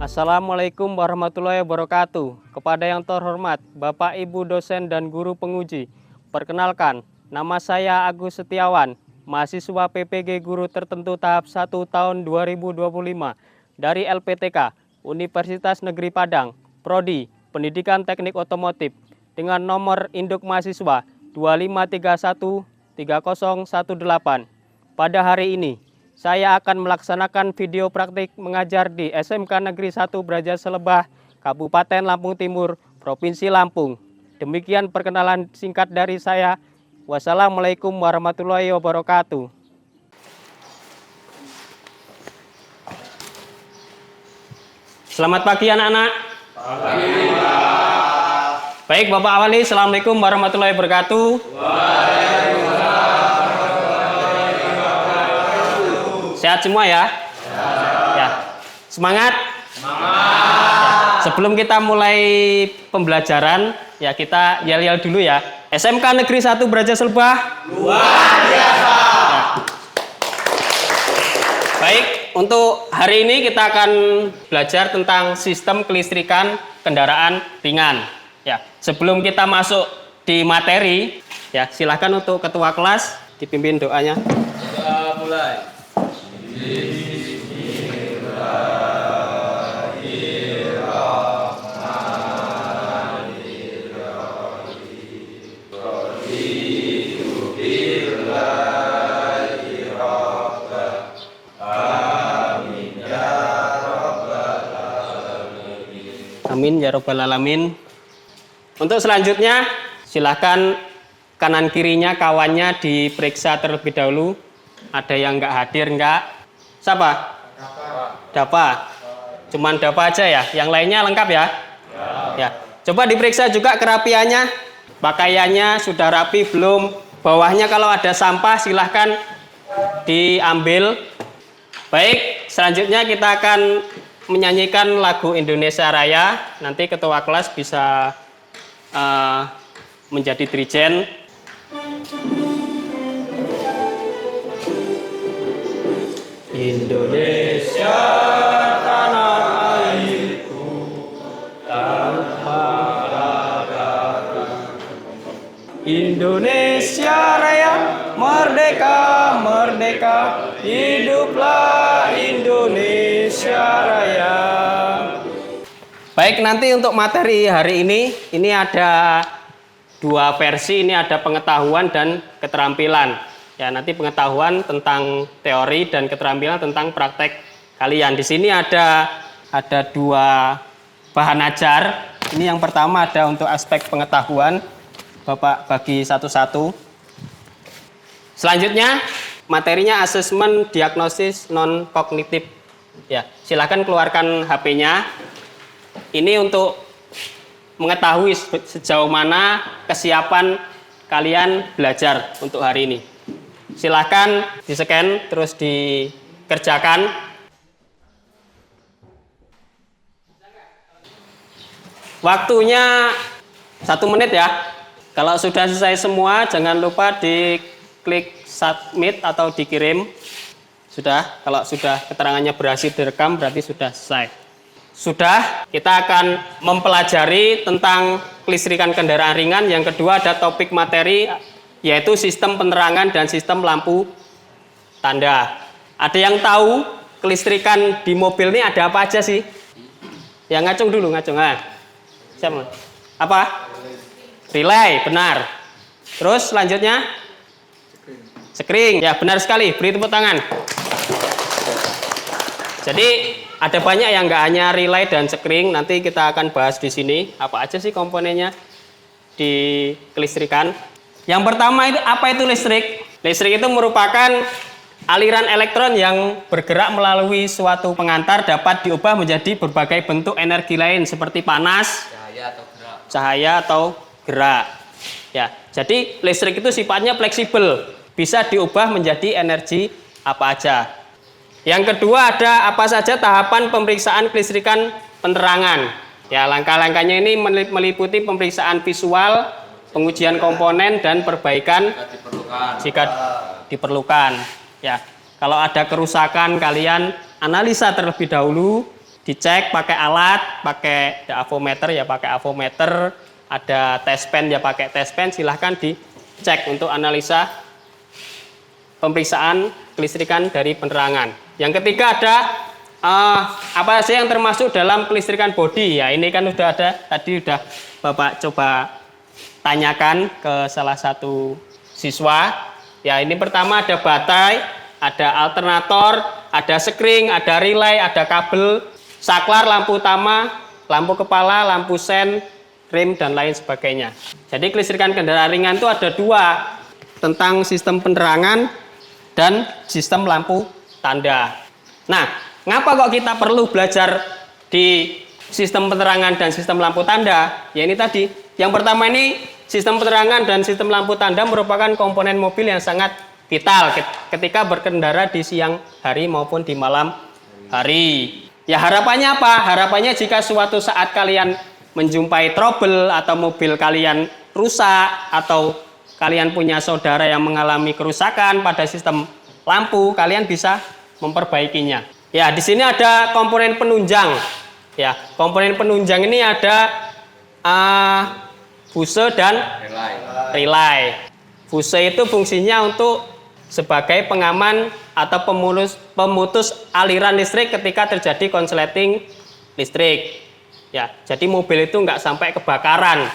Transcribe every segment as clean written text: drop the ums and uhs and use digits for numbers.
Assalamualaikum warahmatullahi wabarakatuh. Kepada yang terhormat Bapak Ibu dosen dan guru penguji, perkenalkan, nama saya Agus Setiawan, mahasiswa PPG Guru Tertentu tahap 1 tahun 2025 dari LPTK Universitas Negeri Padang, Prodi Pendidikan Teknik Otomotif dengan nomor induk mahasiswa 25313018. Pada hari ini, saya akan melaksanakan video praktik mengajar di SMK Negeri 1 Brajaselebah, Kabupaten Lampung Timur, Provinsi Lampung. Demikian perkenalan singkat dari saya. Wassalamualaikum warahmatullahi wabarakatuh. Selamat pagi anak-anak. Baik Bapak Awali, Assalamualaikum warahmatullahi wabarakatuh. Sehat semua ya? Ya. Semangat? Ya. Sebelum kita mulai pembelajaran, ya kita yel-yel dulu ya. SMK Negeri 1 Brajaselebah. Luar biasa. Ya. Baik, untuk hari ini kita akan belajar tentang sistem kelistrikan kendaraan ringan. Ya, sebelum kita masuk di materi, ya silahkan untuk ketua kelas dipimpin doanya. Kita mulai. Amin ya robbal alamin. Untuk selanjutnya silahkan kanan kirinya kawannya diperiksa terlebih dahulu. Ada yang nggak hadir nggak? Siapa? Dapa. Cuman Dapa aja ya. Yang lainnya lengkap ya? Ya. Coba diperiksa juga kerapiannya. Pakaiannya sudah rapi belum? Bawahnya kalau ada sampah silahkan diambil. Baik, selanjutnya kita akan menyanyikan lagu Indonesia Raya. Nanti ketua kelas bisa menjadi dirijen. Indonesia tanah airku tanpa negara. Indonesia Raya merdeka merdeka, hiduplah Indonesia Raya. Baik, nanti untuk materi hari ini ada dua versi, ini ada pengetahuan dan keterampilan. Ya, nanti pengetahuan tentang teori dan keterampilan tentang praktek kalian. Di sini ada dua bahan ajar. Ini yang pertama ada untuk aspek pengetahuan. Bapak bagi satu-satu. Selanjutnya materinya asesmen diagnosis non kognitif. Ya, silakan keluarkan HP-nya. Ini untuk mengetahui sejauh mana kesiapan kalian belajar untuk hari ini. Silahkan di-scan terus dikerjakan. Waktunya 1 menit ya. Kalau sudah selesai semua jangan lupa diklik submit atau dikirim. Sudah, kalau sudah keterangannya berhasil direkam berarti sudah selesai. Sudah, kita akan mempelajari tentang kelistrikan kendaraan ringan. Yang kedua ada topik materi yaitu sistem penerangan dan sistem lampu tanda. Ada yang tahu kelistrikan di mobil ini ada apa aja sih? Ya ngacung dulu, ngacung. Nah, siapa? Apa? Relay, benar. Terus selanjutnya? Sekring. Ya benar sekali, beri tepuk tangan. Jadi ada banyak yang nggak hanya relay dan sekring. Nanti kita akan bahas di sini apa aja sih komponennya di kelistrikan. Yang pertama itu apa itu listrik? Listrik itu merupakan aliran elektron yang bergerak melalui suatu pengantar dapat diubah menjadi berbagai bentuk energi lain seperti panas, cahaya atau gerak. Ya, jadi listrik itu sifatnya fleksibel, bisa diubah menjadi energi apa aja. Yang kedua ada apa saja tahapan pemeriksaan kelistrikan penerangan. Ya, langkah-langkahnya ini meliputi pemeriksaan visual, pengujian komponen dan perbaikan jika diperlukan. Ya, kalau ada kerusakan kalian analisa terlebih dahulu dicek pakai alat, pakai ada avometer ya pakai avometer, ada test pen ya pakai test pen, silahkan dicek untuk analisa pemeriksaan kelistrikan dari penerangan. Yang ketiga ada apa sih yang termasuk dalam kelistrikan bodi ya, ini kan udah ada tadi, udah Bapak coba tanyakan ke salah satu siswa ya. Ini pertama ada baterai, ada alternator, ada sekring, ada relay, ada kabel, saklar, lampu utama, lampu kepala, lampu sen, rem, dan lain sebagainya. Jadi kelistrikan kendaraan ringan itu ada dua, tentang sistem penerangan dan sistem lampu tanda. Nah, ngapa kok kita perlu belajar di sistem penerangan dan sistem lampu tanda? Ya ini tadi, yang pertama ini sistem penerangan dan sistem lampu tanda merupakan komponen mobil yang sangat vital ketika berkendara di siang hari maupun di malam hari. Ya harapannya apa? Harapannya jika suatu saat kalian menjumpai trouble atau mobil kalian rusak atau kalian punya saudara yang mengalami kerusakan pada sistem lampu, kalian bisa memperbaikinya. Ya, di sini ada komponen penunjang. Ya, komponen penunjang ini ada fuse dan relay. Fuse itu fungsinya untuk sebagai pengaman atau pemutus aliran listrik ketika terjadi konsleting listrik. Ya, jadi mobil itu nggak sampai kebakaran.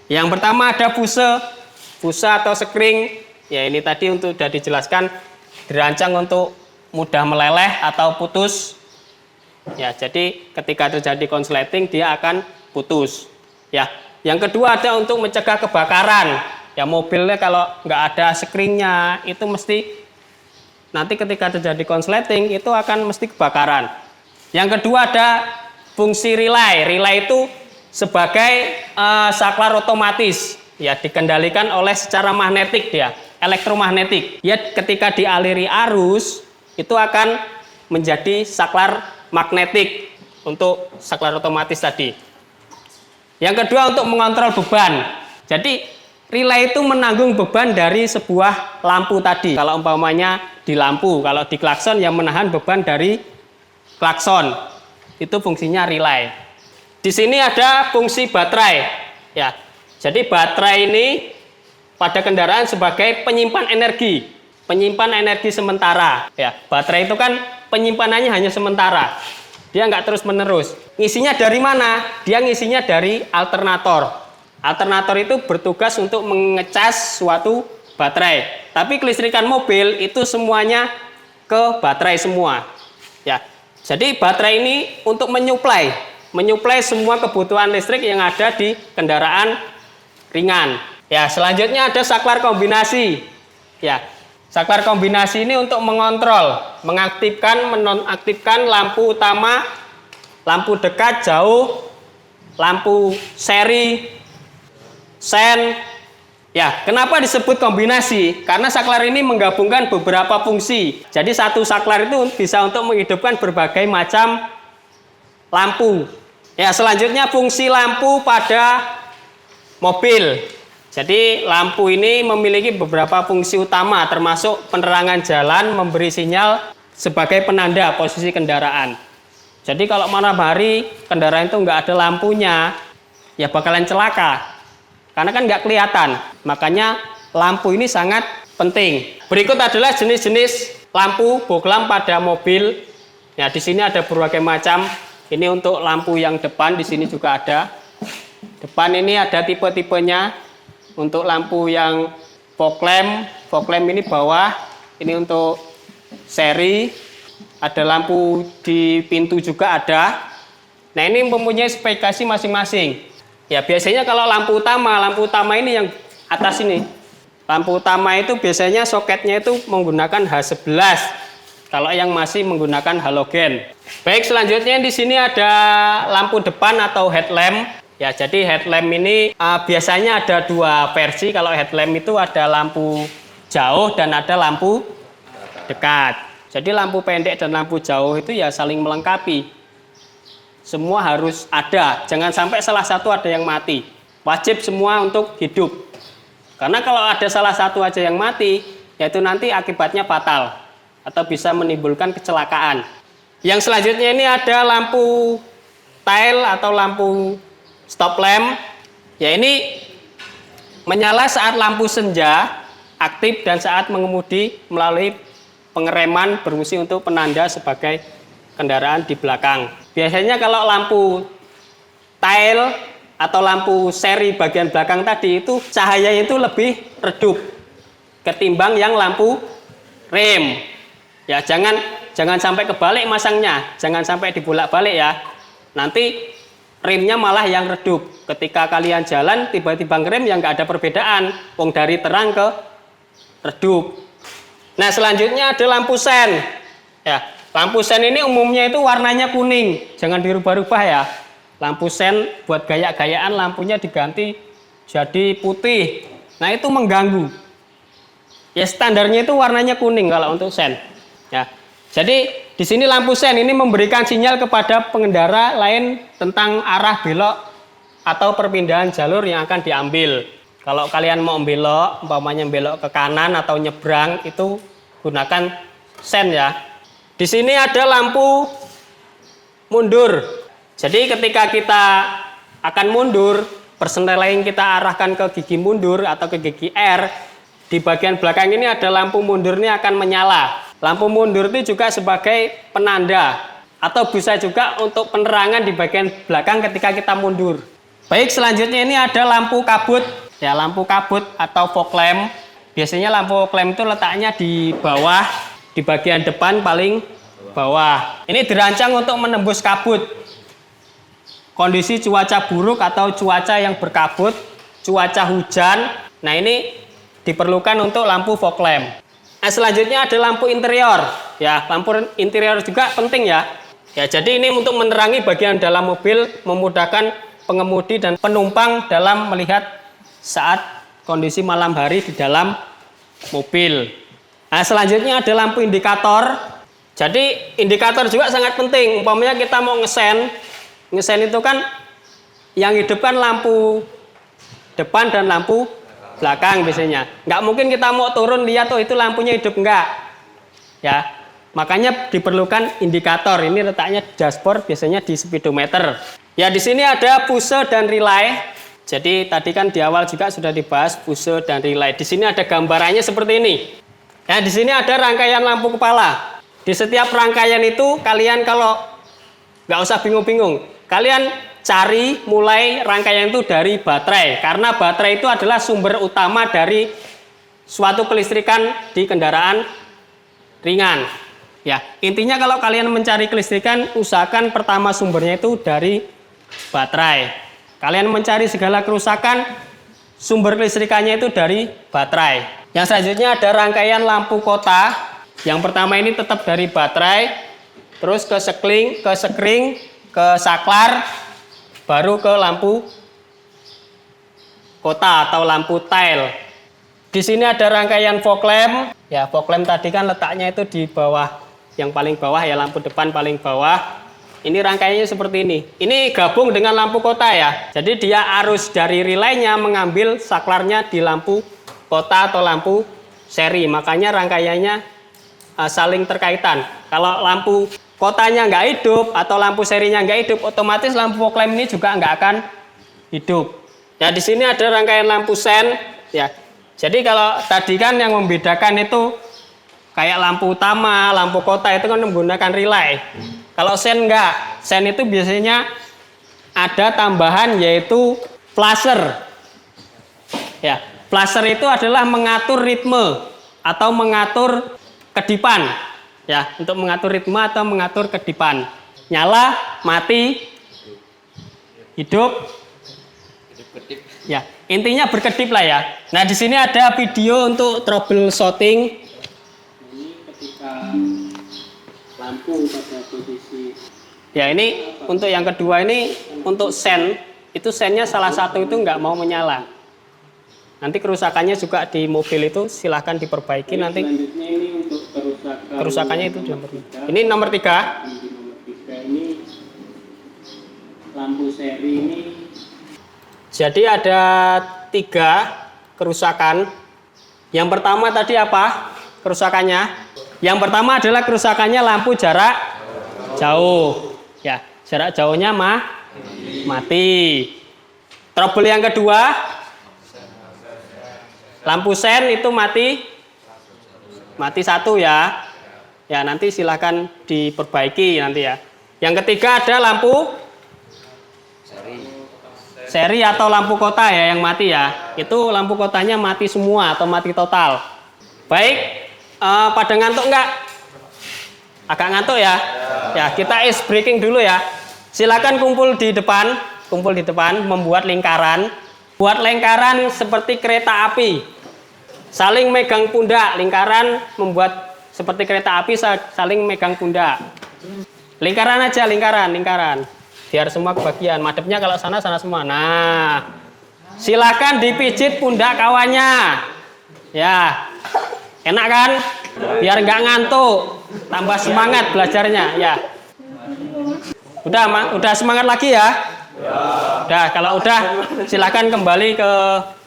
Yang pertama ada fuse atau sekring. Ya, ini tadi untuk sudah dijelaskan, dirancang untuk mudah meleleh atau putus. Ya, jadi ketika terjadi konsleting dia akan putus. Ya, yang kedua ada untuk mencegah kebakaran. Ya, mobilnya kalau nggak ada sekringnya itu mesti nanti ketika terjadi konsleting itu akan mesti kebakaran. Yang kedua ada fungsi relay. Relay itu sebagai saklar otomatis. Ya, dikendalikan oleh secara magnetik dia, elektromagnetik. Ya, ketika dialiri arus itu akan menjadi saklar magnetik untuk saklar otomatis tadi. Yang kedua untuk mengontrol beban. Jadi relay itu menanggung beban dari sebuah lampu tadi. Kalau umpamanya di lampu, kalau di klakson yang menahan beban dari klakson. Itu fungsinya relay. Di sini ada fungsi baterai. Ya. Jadi baterai ini pada kendaraan sebagai penyimpan energi sementara. Ya, baterai itu kan penyimpanannya hanya sementara. Dia nggak terus-menerus. Ngisinya dari mana? Dia ngisinya dari alternator. Alternator itu bertugas untuk mengecas suatu baterai. Tapi kelistrikan mobil itu semuanya ke baterai semua. Ya. Jadi baterai ini untuk menyuplai semua kebutuhan listrik yang ada di kendaraan ringan. Ya, selanjutnya ada saklar kombinasi. Ya, saklar kombinasi ini untuk mengontrol, mengaktifkan, menonaktifkan lampu utama, lampu dekat, jauh, lampu seri, sen. Ya, kenapa disebut kombinasi? Karena saklar ini menggabungkan beberapa fungsi. Jadi satu saklar itu bisa untuk menghidupkan berbagai macam lampu. Ya, selanjutnya fungsi lampu pada mobil. Jadi lampu ini memiliki beberapa fungsi utama, termasuk penerangan jalan, memberi sinyal sebagai penanda posisi kendaraan. Jadi kalau malam hari kendaraan itu nggak ada lampunya, ya bakalan celaka, karena kan nggak kelihatan. Makanya lampu ini sangat penting. Berikut adalah jenis-jenis lampu bohlam pada mobil. Ya, di sini ada berbagai macam. Ini untuk lampu yang depan, di sini juga ada. Depan ini ada tipe-tipenya. Untuk lampu yang fog lamp ini bawah, ini untuk seri. Ada lampu di pintu juga ada. Nah, ini mempunyai spesifikasi masing-masing. Ya, biasanya kalau lampu utama ini yang atas ini. Lampu utama itu biasanya soketnya itu menggunakan H11. Kalau yang masih menggunakan halogen. Baik, selanjutnya di sini ada lampu depan atau headlamp. Ya, jadi headlamp ini biasanya ada dua versi. Kalau headlamp itu ada lampu jauh dan ada lampu dekat. Jadi lampu pendek dan lampu jauh itu ya saling melengkapi. Semua harus ada. Jangan sampai salah satu ada yang mati. Wajib semua untuk hidup. Karena kalau ada salah satu aja yang mati, yaitu nanti akibatnya fatal atau bisa menimbulkan kecelakaan. Yang selanjutnya ini ada lampu tail atau lampu stop lamp. Ya, ini menyala saat lampu senja aktif dan saat mengemudi melalui pengereman berfungsi untuk penanda sebagai kendaraan di belakang. Biasanya kalau lampu tail atau lampu seri bagian belakang tadi itu cahayanya itu lebih redup ketimbang yang lampu rem. Ya, jangan sampai kebalik masangnya, jangan sampai dibolak-balik ya. Nanti remnya malah yang redup. Ketika kalian jalan tiba-tiba ngerem yang nggak ada perbedaan, wong dari terang ke redup. Nah, selanjutnya ada lampu sen. Ya, lampu sen ini umumnya itu warnanya kuning, jangan dirubah-rubah ya. Lampu sen buat gaya-gayaan lampunya diganti jadi putih. Nah, itu mengganggu. Ya, standarnya itu warnanya kuning kalau untuk sen. Ya. Jadi di sini lampu sen ini memberikan sinyal kepada pengendara lain tentang arah belok atau perpindahan jalur yang akan diambil. Kalau kalian mau belok, umpamanya belok ke kanan atau nyebrang, itu gunakan sen ya. Di sini ada lampu mundur. Jadi ketika kita akan mundur, persneling kita arahkan ke gigi mundur atau ke gigi R, di bagian belakang ini ada lampu mundur ini akan menyala. Lampu mundur itu juga sebagai penanda atau bisa juga untuk penerangan di bagian belakang ketika kita mundur. Baik, selanjutnya ini ada lampu kabut. Ya, lampu kabut atau fog lamp. Biasanya lampu fog lamp itu letaknya di bawah, di bagian depan paling bawah. Ini dirancang untuk menembus kabut. Kondisi cuaca buruk atau cuaca yang berkabut, cuaca hujan. Nah, ini diperlukan untuk lampu fog lamp. Nah, selanjutnya ada lampu interior. Ya, lampu interior juga penting ya. Ya, jadi ini untuk menerangi bagian dalam mobil, memudahkan pengemudi dan penumpang dalam melihat saat kondisi malam hari di dalam mobil. Nah, selanjutnya ada lampu indikator. Jadi indikator juga sangat penting. Umpamanya kita mau ngesen itu kan yang hidup kan lampu depan dan lampu belakang biasanya. Nggak mungkin kita mau turun lihat oh itu lampunya hidup, enggak. Ya, makanya diperlukan indikator. Ini letaknya di dashboard, biasanya di speedometer. Ya, di sini ada puse dan relay. Jadi tadi kan di awal juga sudah dibahas puse dan relay. Di sini ada gambarannya seperti ini. Ya, di sini ada rangkaian lampu kepala. Di setiap rangkaian itu kalian kalau nggak usah bingung-bingung, kalian cari mulai rangkaian itu dari baterai, karena baterai itu adalah sumber utama dari suatu kelistrikan di kendaraan ringan. Ya, intinya kalau kalian mencari kelistrikan, usahakan pertama sumbernya itu dari baterai. Kalian mencari segala kerusakan, sumber kelistrikannya itu dari baterai. Yang selanjutnya ada rangkaian lampu kota. Yang pertama ini tetap dari baterai, terus ke sekring, ke saklar, baru ke lampu kota atau lampu tail. Di sini ada rangkaian fog lamp. Ya, fog lamp tadi kan letaknya itu di bawah, yang paling bawah ya, lampu depan paling bawah. Ini rangkaiannya seperti ini. Ini gabung dengan lampu kota ya. Jadi dia arus dari relaynya mengambil saklarnya di lampu kota atau lampu seri. Makanya rangkaiannya saling terkaitan. Kalau lampu kotanya nggak hidup atau lampu serinya nggak hidup, otomatis lampu fog lamp ini juga nggak akan hidup. Ya, di sini ada rangkaian lampu sen. Ya, jadi kalau tadi kan yang membedakan itu kayak lampu utama, lampu kota itu kan menggunakan relay. Kalau sen nggak, sen itu biasanya ada tambahan yaitu flasher. Ya, flasher itu adalah mengatur ritme atau mengatur kedipan. Ya, untuk mengatur ritme atau mengatur kedipan. Nyala, mati, hidup. Ya, intinya berkedip lah ya. Nah, di sini ada video untuk troubleshooting. Ini ketika lampu pada posisi. Ya, ini untuk yang kedua ini untuk sen. Itu sennya salah satu itu nggak mau menyala. Nanti kerusakannya juga di mobil itu silahkan diperbaiki nanti. Selanjutnya ini untuk kerusakannya itu nomor 3. Ini nomor 3. Nomor 3 ini lampu seri ini. Jadi ada 3 kerusakan. Yang pertama tadi apa kerusakannya? Yang pertama adalah kerusakannya lampu jarak jauh. Ya, jarak jauhnya mati. Trouble yang kedua, lampu sen itu mati satu ya. Ya, nanti silahkan diperbaiki nanti ya. Yang ketiga ada lampu seri atau lampu kota ya yang mati ya. Itu lampu kotanya mati semua atau mati total. Baik, pada ngantuk enggak? Agak ngantuk ya? Ya, kita ice breaking dulu ya. Silakan kumpul di depan, membuat lingkaran. Buat lingkaran seperti kereta api. Saling megang pundak, lingkaran membuat seperti kereta api saling megang pundak. Lingkaran aja, lingkaran. Biar semua kebagian. Madepnya kalau sana semua. Nah, silakan dipijit pundak kawannya. Ya, enak kan? Biar nggak ngantuk, tambah semangat belajarnya. Ya, udah semangat lagi ya. Udah, kalau udah silakan kembali ke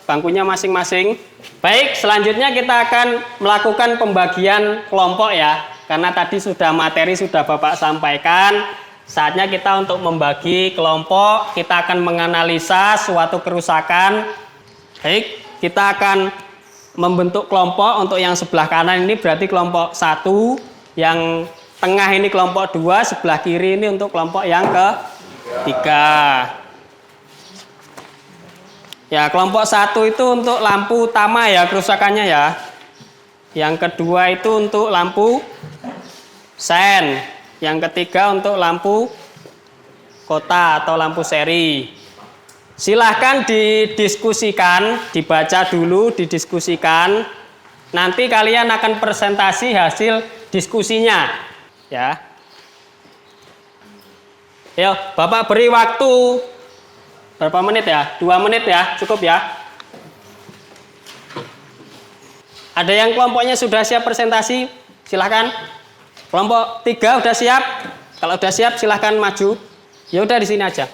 bangkunya masing-masing. Baik, selanjutnya kita akan melakukan pembagian kelompok ya. Karena tadi materi sudah Bapak sampaikan. Saatnya kita untuk membagi kelompok, kita akan menganalisa suatu kerusakan. Baik, kita akan membentuk kelompok. Untuk yang sebelah kanan ini berarti kelompok 1, yang tengah ini kelompok 2, sebelah kiri ini untuk kelompok yang ketiga. Ya, kelompok 1 itu untuk lampu utama ya kerusakannya ya. Yang kedua itu untuk lampu sen. Yang ketiga untuk lampu kota atau lampu seri. Silahkan didiskusikan, dibaca dulu, didiskusikan. Nanti kalian akan presentasi hasil diskusinya. Ya. Yo, Bapak beri waktu berapa menit ya? 2 menit ya, cukup ya. Ada yang kelompoknya sudah siap presentasi? Silahkan. Kelompok 3 udah siap? Kalau udah siap silahkan maju. Ya udah di sini aja.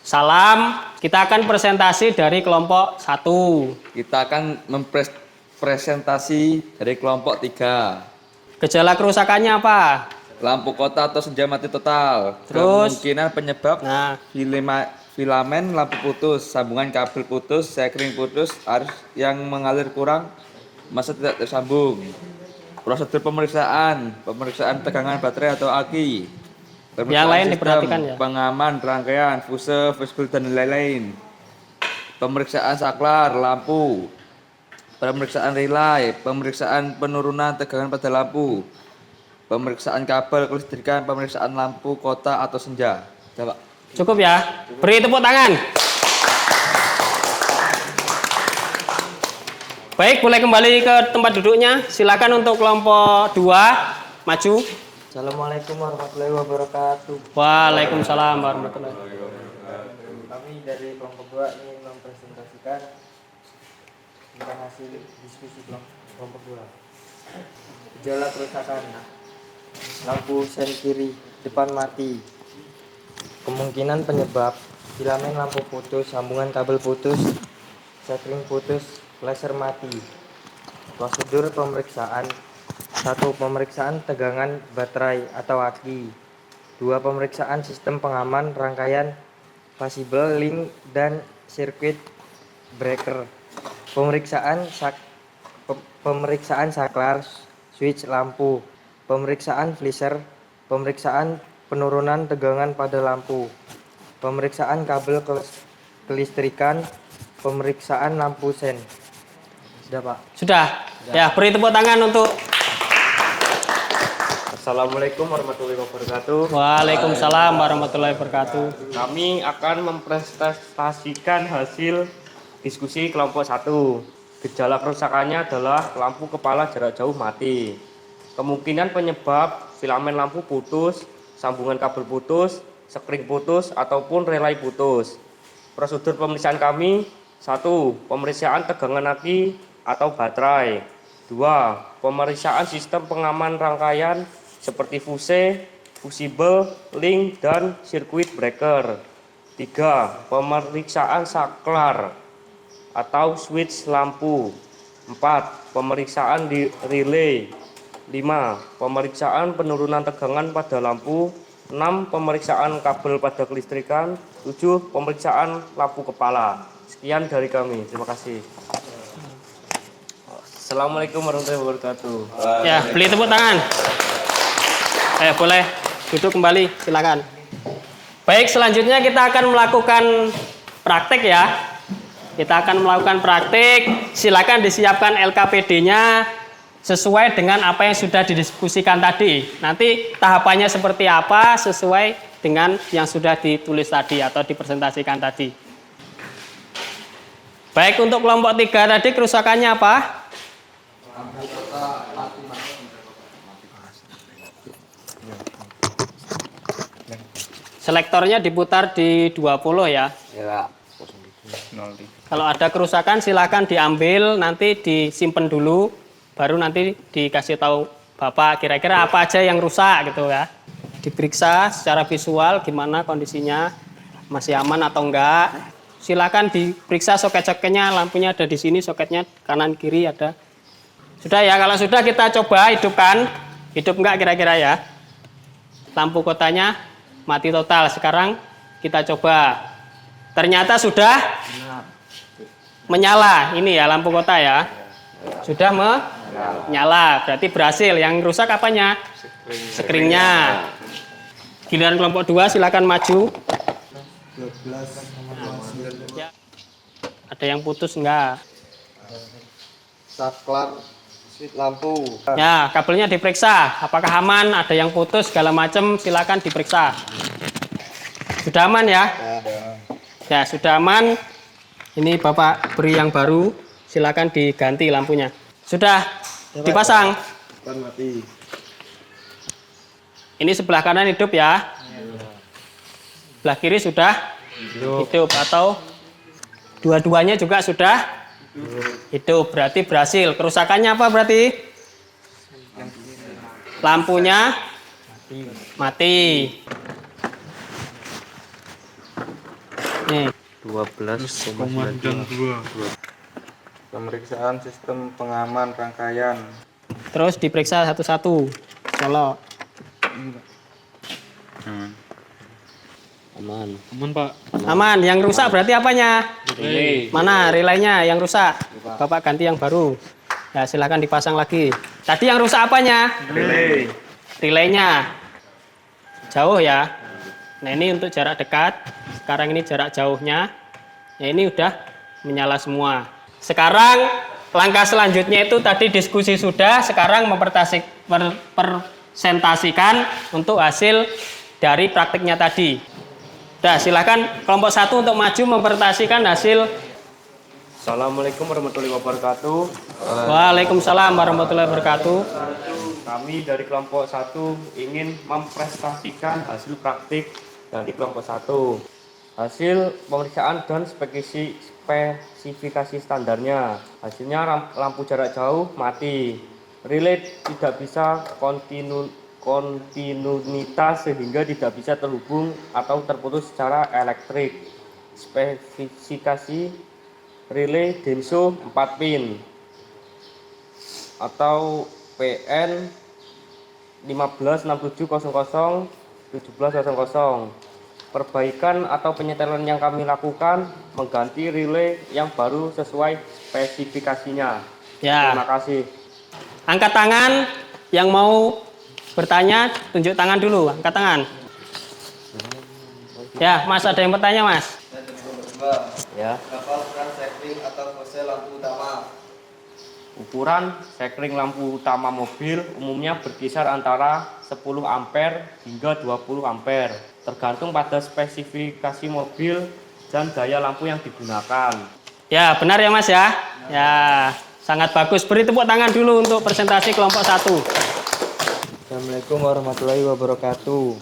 Salam. Kita akan presentasi dari kelompok 1. Kita akan mempresentasi dari kelompok 3. Gejala kerusakannya apa? Lampu kota atau senja mati total. Terus? Kemungkinan penyebab filamen lampu putus, sambungan kabel putus, sekring putus, arus yang mengalir kurang, masa tidak tersambung. Prosedur pemeriksaan tegangan baterai atau aki. Yang lain diperhatikan ya. Pengaman rangkaian, fuse, fusebel dan lain-lain. Pemeriksaan saklar lampu. Pemeriksaan relay, pemeriksaan penurunan tegangan pada lampu. Pemeriksaan kabel kelistrikan, pemeriksaan lampu kota atau senja. Coba. Cukup ya. Beri tepuk tangan. Baik, boleh kembali ke tempat duduknya. Silakan untuk kelompok 2 maju. Assalamualaikum warahmatullahi wabarakatuh. Waalaikumsalam warahmatullahi wabarakatuh. Kami dari kelompok 2 ingin mempresentasikan tentang hasil diskusi kelompok 2. Gejala kerusakan lampu sen kiri depan mati. Kemungkinan penyebab filamen lampu putus, sambungan kabel putus, sekring putus, laser mati. Prosedur pemeriksaan: 1. Pemeriksaan tegangan baterai atau aki. 2. Pemeriksaan sistem pengaman rangkaian fusibel, link, dan sirkuit breaker. Pemeriksaan saklar, switch lampu. Pemeriksaan flasher. Pemeriksaan penurunan tegangan pada lampu. Pemeriksaan kabel kelistrikan. Pemeriksaan lampu sen. Sudah, Pak? Sudah. Ya, beri tepuk tangan untuk. Assalamualaikum warahmatullahi wabarakatuh. Waalaikumsalam warahmatullahi wabarakatuh. Kami akan mempresentasikan hasil diskusi kelompok 1. Gejala kerusakannya adalah lampu kepala jarak jauh mati. Kemungkinan penyebab filamen lampu putus, sambungan kabel putus, sekring putus, ataupun relay putus. Prosedur pemeriksaan kami: 1. Pemeriksaan tegangan aki atau baterai. 2. Pemeriksaan sistem pengaman rangkaian seperti fuse, fusibel, link, dan sirkuit breaker. 3. Pemeriksaan saklar atau switch lampu. 4. Pemeriksaan di relay. 5. Pemeriksaan penurunan tegangan pada lampu. 6. Pemeriksaan kabel pada kelistrikan. 7. Pemeriksaan lampu kepala. Sekian dari kami. Terima kasih. Assalamualaikum warahmatullahi wabarakatuh. Ya, beli tepuk tangan. Boleh duduk kembali, silakan. Baik, selanjutnya kita akan melakukan praktek ya. Kita akan melakukan praktek. Silakan disiapkan LKPD-nya sesuai dengan apa yang sudah didiskusikan tadi. Nanti tahapannya seperti apa sesuai dengan yang sudah ditulis tadi atau dipresentasikan tadi. Baik, untuk kelompok 3 tadi kerusakannya apa? Selektornya diputar di 20 ya. Kalau ada kerusakan silakan diambil, nanti disimpan dulu, baru nanti dikasih tahu Bapak kira-kira apa aja yang rusak gitu ya. Diperiksa secara visual gimana kondisinya, masih aman atau enggak. Silakan diperiksa soket-soketnya, lampunya ada di sini, soketnya kanan kiri ada. Sudah ya, kalau sudah kita coba hidupkan. Hidup enggak kira-kira ya? Lampu kotanya mati total. Sekarang kita coba. Ternyata sudah menyala. Ini ya lampu kota ya. Sudah menyala. Berarti berhasil. Yang rusak apanya? Screen-nya. Giliran kelompok 2 silakan maju. Ya. Ada yang putus enggak? Saklar switch lampu. Ya, kabelnya diperiksa. Apakah aman? Ada yang putus segala macam, silakan diperiksa. Sudah aman ya? Ya, sudah aman. Ini Bapak beri yang baru. Silakan diganti lampunya. Sudah dipasang. Ini sebelah kanan hidup ya. Sebelah kiri sudah hidup atau dua-duanya juga sudah hidup. Berarti berhasil. Kerusakannya apa berarti? Lampunya mati. Nih. 12,2. Pemeriksaan sistem pengaman rangkaian. Terus diperiksa satu-satu. Colok. Aman Pak. Aman. Yang rusak berarti apanya? Mana relaynya yang rusak? Bapak ganti yang baru. Ya, silakan dipasang lagi. Tadi yang rusak apanya? Relaynya. Jauh ya. Nah, ini untuk jarak dekat. Sekarang ini jarak jauhnya. Ya, ini udah menyala semua. Sekarang langkah selanjutnya itu tadi diskusi sudah. Sekarang mempresentasikan untuk hasil dari praktiknya tadi. Udah, silakan kelompok 1 untuk maju mempresentasikan hasil. Assalamualaikum warahmatullahi wabarakatuh. Waalaikumsalam warahmatullahi wabarakatuh. Kami dari kelompok 1 ingin mempresentasikan hasil praktik dari kelompok 1. Hasil pemeriksaan dan spesifikasi standarnya. Hasilnya lampu jarak jauh mati. Relay tidak bisa kontinuitas sehingga tidak bisa terhubung atau terputus secara elektrik. Spesifikasi relay Denso 4 pin atau PN 156700 1700. Perbaikan atau penyetelan yang kami lakukan mengganti relay yang baru sesuai spesifikasinya. Ya. Terima kasih. Angkat tangan yang mau bertanya, tunjuk tangan dulu. Angkat tangan. Ya, Mas, ada yang bertanya, Mas? Ya. Berapa ukuran sekring atau fase lampu utama? Ukuran sekring lampu utama mobil umumnya berkisar antara 10 ampere hingga 20 ampere. Tergantung pada spesifikasi mobil dan daya lampu yang digunakan. Ya, benar ya, Mas ya? Ya, sangat bagus. Beri tepuk tangan dulu untuk presentasi kelompok 1. Assalamualaikum warahmatullahi wabarakatuh.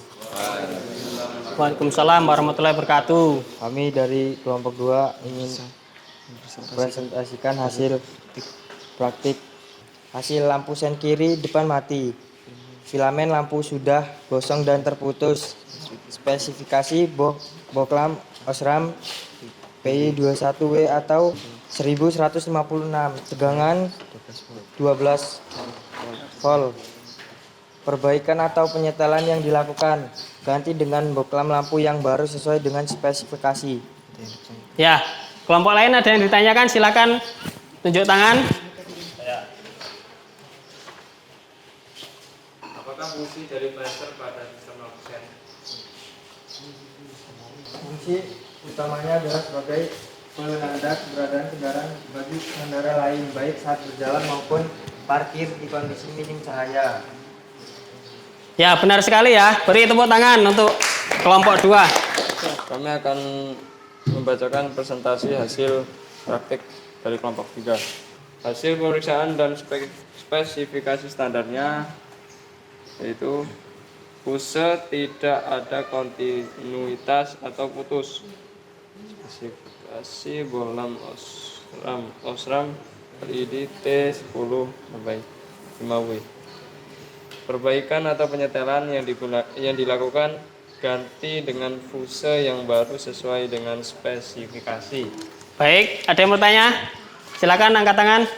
Waalaikumsalam warahmatullahi wabarakatuh. Kami dari kelompok 2 ingin presentasikan hasil praktik. Hasil lampu sen kiri depan mati. Filamen lampu sudah gosong dan terputus. Spesifikasi boklam Osram PI21W atau 1156, tegangan 12 volt. Perbaikan atau penyetelan yang dilakukan. Ganti dengan boklam lampu yang baru sesuai dengan spesifikasi. Ya, kelompok lain ada yang ditanyakan, silakan tunjuk tangan. Apakah fungsi dari buzzer pada sistem lampu sen? Fungsi utamanya adalah sebagai penanda keberadaan kendaraan bagi pengendara lain, baik saat berjalan maupun parkir di kondisi minim cahaya. Ya, benar sekali ya. Beri tepuk tangan untuk kelompok 2. Kami akan membacakan presentasi hasil praktik dari kelompok 3. Hasil pemeriksaan dan spesifikasi standarnya yaitu fuse tidak ada kontinuitas atau putus. Spesifikasi bohlam Osram LED T10 sampai 5W. Perbaikan atau penyetelan yang dilakukan ganti dengan fuse yang baru sesuai dengan spesifikasi. Baik, ada yang mau tanya? Silakan angkat tangan.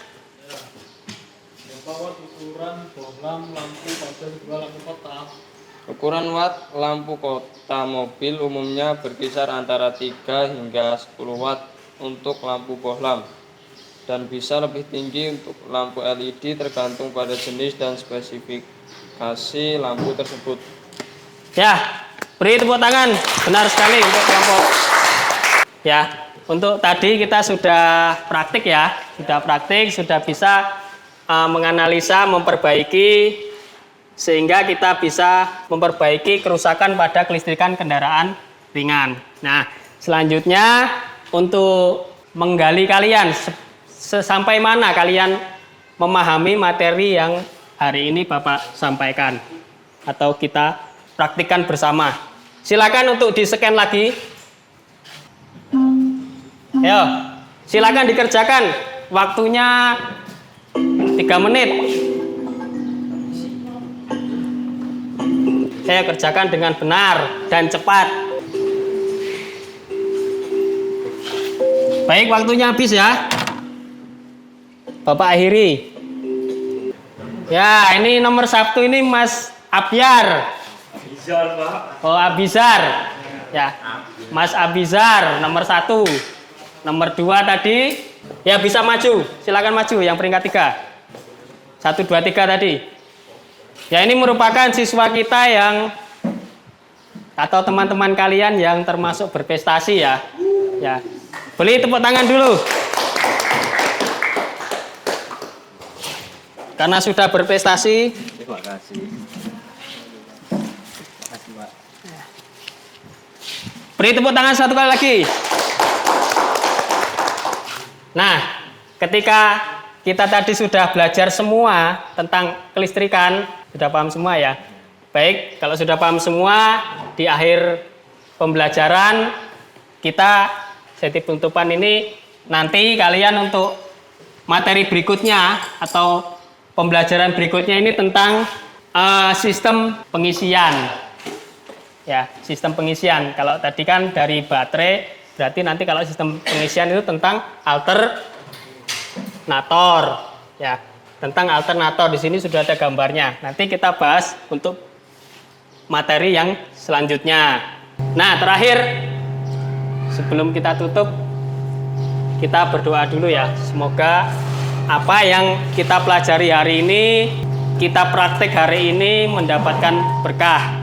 Ukuran watt lampu kota mobil umumnya berkisar antara 3 hingga 10 watt untuk lampu bohlam dan bisa lebih tinggi untuk lampu LED tergantung pada jenis dan spesifikasi lampu tersebut. Ya, beri tepuk tangan. Benar sekali untuk kelompok. Ya, untuk tadi kita sudah praktik ya. Sudah bisa menganalisa, memperbaiki sehingga kita bisa memperbaiki kerusakan pada kelistrikan kendaraan ringan. Nah, selanjutnya untuk menggali kalian sampai mana kalian memahami materi yang hari ini Bapak sampaikan atau kita praktikkan bersama. Silakan untuk di-scan lagi. Ayo, silakan dikerjakan. Waktunya 3 menit. Saya kerjakan dengan benar dan cepat. Baik, waktunya habis ya. Bapak akhiri. Ya, ini nomor 1 ini Mas Abyar. Abizar, Pak. Oh, Abizar. Ya, Mas Abizar nomor 1. Nomor 2 tadi. Ya, bisa maju. Silakan maju yang peringkat 3. 1, 2, 3 tadi. Ya, ini merupakan siswa kita yang atau teman-teman kalian yang termasuk berprestasi ya. Ya. Beri tepuk tangan dulu. Karena sudah berprestasi. Terima kasih. Beri tepuk tangan 1 kali lagi. Nah, ketika kita tadi sudah belajar semua tentang kelistrikan, sudah paham semua ya. Baik, kalau sudah paham semua, di akhir pembelajaran kita sesi penutupan ini nanti kalian untuk materi berikutnya atau pembelajaran berikutnya ini tentang sistem pengisian. Ya, sistem pengisian. Kalau tadi kan dari baterai, berarti nanti kalau sistem pengisian itu tentang alternator. Ya, tentang alternator di sini sudah ada gambarnya. Nanti kita bahas untuk materi yang selanjutnya. Nah, terakhir sebelum kita tutup, kita berdoa dulu ya. Semoga apa yang kita pelajari hari ini, kita praktek hari ini mendapatkan berkah.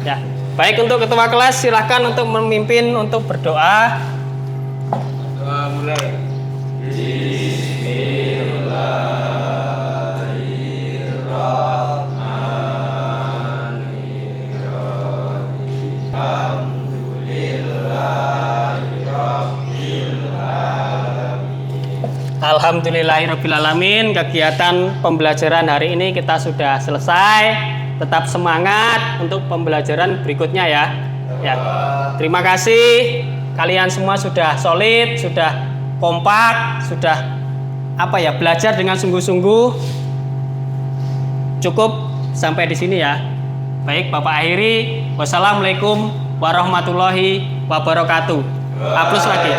Ya, baik, untuk ketua kelas silahkan untuk memimpin untuk berdoa. Doa mulai. Alhamdulillahirrabbilalamin. Kegiatan pembelajaran hari ini kita sudah selesai. Tetap semangat untuk pembelajaran berikutnya ya. Ya. Terima kasih. Kalian semua sudah solid, sudah kompak, sudah belajar dengan sungguh-sungguh. Cukup sampai di sini ya. Baik, Bapak akhiri. Wassalamualaikum warahmatullahi wabarakatuh. Hapus lagi.